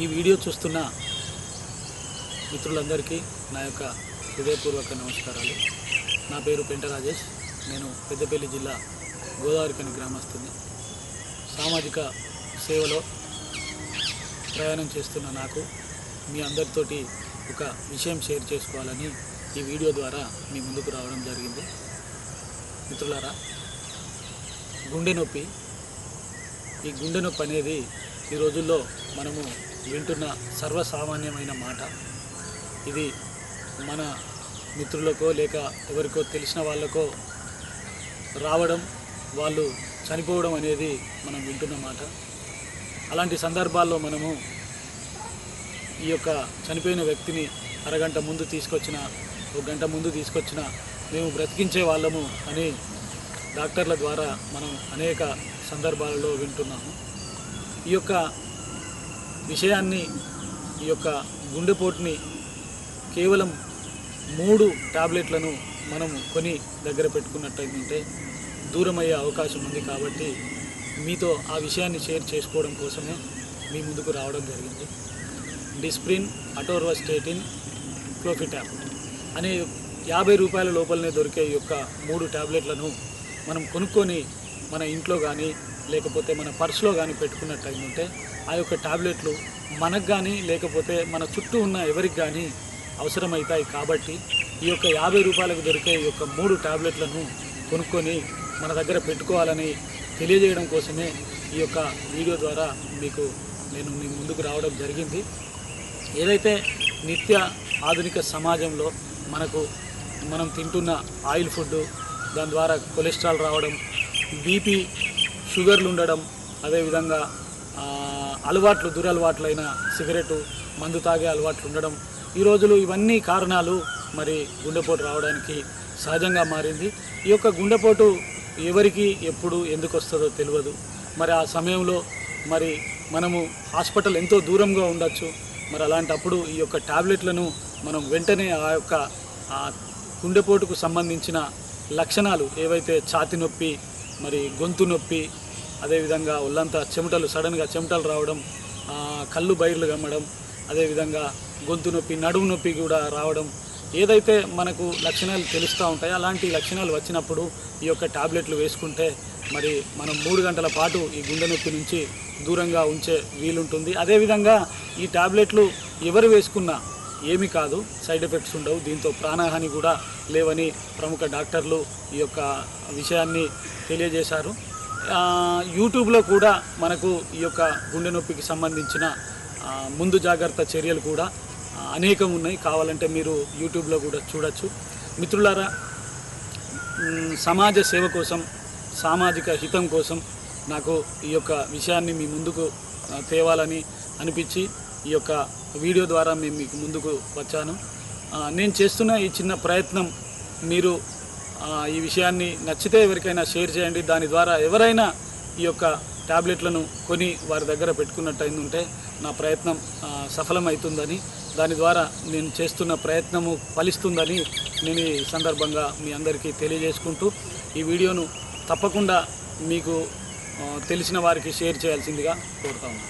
ఈ వీడియో చూస్తున్న మిత్రులందరికీ నా యొక్క హృదయపూర్వక నమస్కారాలు. నా పేరు పెంట రాజేష్. నేను పెద్దపల్లి జిల్లా గోదావరికని గ్రామస్తుని. సామాజిక సేవలో ప్రయాణం చేస్తున్న నాకు మీ అందరితోటి ఒక విషయం షేర్ చేసుకోవాలని ఈ వీడియో ద్వారా మీ ముందుకు రావడం జరిగింది. మిత్రులారా, గుండె నొప్పి, ఈ గుండె నొప్పి అనేది ఈ రోజుల్లో మనము వింటున్న సర్వసామాన్యమైన మాట. ఇది మన మిత్రులకో లేక ఎవరికో తెలిసిన వాళ్ళకో రావడం, వాళ్ళు చనిపోవడం అనేది మనం వింటున్న మాట. అలాంటి సందర్భాల్లో మనము ఈ యొక్క చనిపోయిన వ్యక్తిని అరగంట ముందు తీసుకొచ్చిన, ఒక గంట ముందు తీసుకొచ్చిన మేము బ్రతికించే వాళ్ళము అని డాక్టర్ల ద్వారా మనం అనేక సందర్భాలలో వింటున్నాము. ఈ యొక్క విషయాన్ని, ఈ యొక్క గుండెపోటుని కేవలం 3 టాబ్లెట్లను మనము కొని దగ్గర పెట్టుకున్నట్టయితే దూరమయ్యే అవకాశం ఉంది. కాబట్టి మీతో ఆ విషయాన్ని షేర్ చేసుకోవడం కోసమే మీ ముందుకు రావడం జరిగింది. డిస్ప్రిన్, అటోర్వాస్టేటిన్, క్లోఫిటాప్ అనే 50 రూపాయల లోపలనే దొరికే ఈ యొక్క 3 టాబ్లెట్లను మనం కొనుక్కొని మన ఇంట్లో కానీ లేకపోతే మన పర్సులో కానీ పెట్టుకున్నట్టయితే ఆ యొక్క టాబ్లెట్లు మనకు కానీ లేకపోతే మన చుట్టూ ఉన్న ఎవరికి కానీ అవసరమవుతాయి. కాబట్టి ఈ యొక్క 50 రూపాయలకు దొరికే ఈ యొక్క 3 టాబ్లెట్లను కొనుక్కొని మన దగ్గర పెట్టుకోవాలని తెలియజేయడం కోసమే ఈ యొక్క వీడియో ద్వారా నేను మీ ముందుకు రావడం జరిగింది. ఏదైతే నిత్య ఆధునిక సమాజంలో మనం తింటున్న ఆయిల్ ఫుడ్, దాని ద్వారా కొలెస్ట్రాల్ రావడం, బీపీ, షుగర్లు ఉండడం, అదేవిధంగా దురలవాట్లైన సిగరెట్, మందు తాగే అలవాట్లు ఉండడం, ఈ రోజులు ఇవన్నీ కారణాలు మరి గుండెపోటు రావడానికి సహజంగా మారింది. ఈ యొక్క గుండెపోటు ఎవరికి ఎప్పుడు ఎందుకు వస్తుందో తెలియదు. మరి ఆ సమయంలో మరి మనము హాస్పిటల్ ఎంతో దూరంగా ఉండొచ్చు. మరి అలాంటప్పుడు ఈ యొక్క టాబ్లెట్లను మనం వెంటనే ఆ యొక్క గుండెపోటుకు సంబంధించిన లక్షణాలు ఏవైతే ఛాతీ నొప్పి, మరి గొంతు నొప్పి, అదేవిధంగా ఒళ్ళంతా సడన్గా చెమటలు రావడం, కళ్ళు బైర్లు గమ్మడం, అదేవిధంగా గొంతు నొప్పి, నడుము నొప్పి కూడా రావడం, ఏదైతే మనకు లక్షణాలు తెలుస్తూ ఉంటాయో అలాంటి లక్షణాలు వచ్చినప్పుడు ఈ యొక్క టాబ్లెట్లు వేసుకుంటే మరి మనం 3 గంటల పాటు ఈ గుండె నొప్పి నుంచి దూరంగా ఉంచే వీలుంటుంది. అదేవిధంగా ఈ టాబ్లెట్లు ఎవరు వేసుకున్నా ఏమీ కాదు, సైడ్ ఎఫెక్ట్స్ ఉండవు, దీంతో ప్రాణహాని కూడా లేవని ప్రముఖ డాక్టర్లు ఈ యొక్క విషయాన్ని తెలియజేశారు. యూట్యూబ్లో కూడా మనకు ఈ యొక్క గుండె నొప్పికి సంబంధించిన ముందు జాగ్రత్త చర్యలు కూడా అనేకం ఉన్నాయి. కావాలంటే మీరు యూట్యూబ్లో కూడా చూడొచ్చు. మిత్రులారా, సమాజ సేవ కోసం, సామాజిక హితం కోసం నాకు ఈ యొక్క విషయాన్ని మీ ముందుకు తేవాలని అనిపించి ఈ యొక్క వీడియో ద్వారా మీకు ముందుకు వచ్చాను. నేను చేస్తున్న ఈ చిన్న ప్రయత్నం మీరు ఈ విషయాన్ని నచ్చితే ఎవరికైనా షేర్ చేయండి. దాని ద్వారా ఎవరైనా ఈ యొక్క టాబ్లెట్లను కొని వారి దగ్గర పెట్టుకున్నట్టయిందంటే నా ప్రయత్నం సఫలమవుతుందని, దాని ద్వారా నేను చేస్తున్న ప్రయత్నము ఫలిస్తుందని నేను ఈ సందర్భంగా మీ అందరికీ తెలియజేసుకుంటూ ఈ వీడియోను తప్పకుండా మీకు తెలిసిన వారికి షేర్ చేయాల్సిందిగా కోరుతా ఉన్నాను.